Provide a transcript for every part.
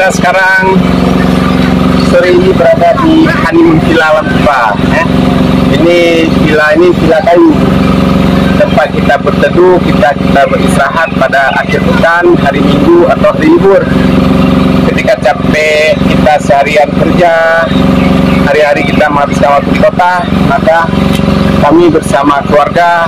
Kita sekarang sore ini berada di honeymoon villa Lampa. Ini villa kayu. Tempat kita berteduh, kita beristirahat pada akhir pekan, hari Minggu atau hari libur. Ketika capek kita seharian kerja, hari-hari kita menghabiskan waktu di kota, maka kami bersama keluarga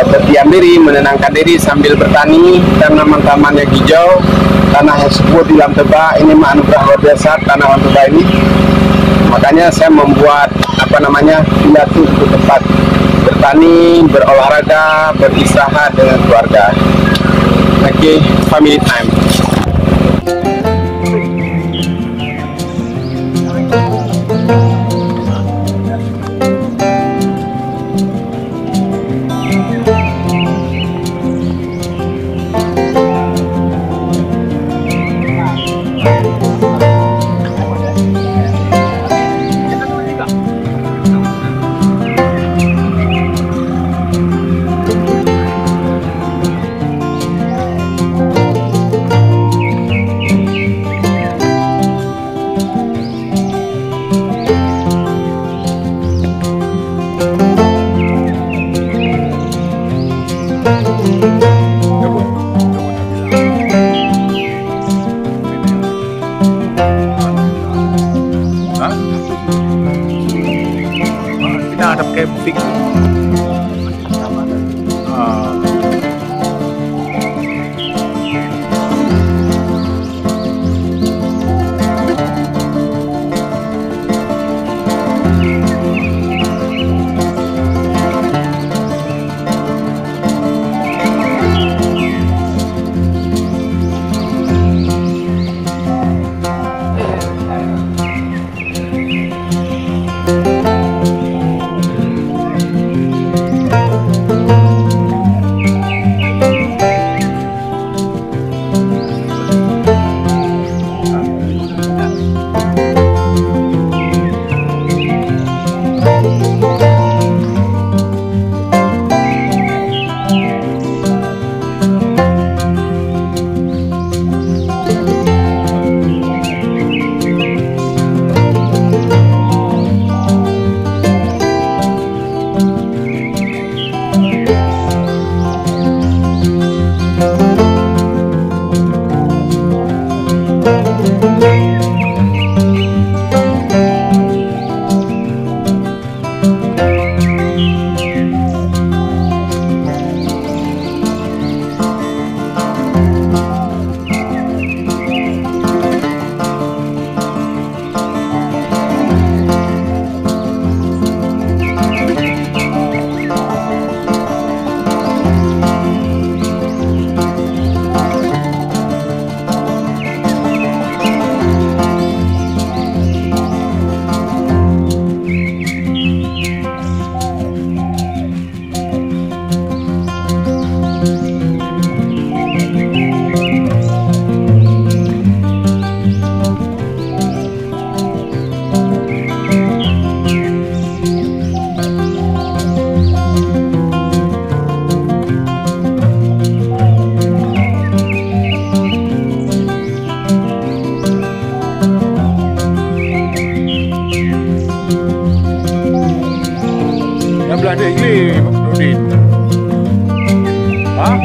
berdiam diri, menenangkan diri sambil bertani. Taman-taman yang hijau, tanah yang subur di Lamteba, ini anugerah luar biasa tanah Lamteba ini. Makanya saya membuat villa itu untuk tempat bertani, berolahraga, beristirahat dengan keluarga. Oke, family time. Kita ada camping. Yang Belanda ini, Pak Nurdin. Hah?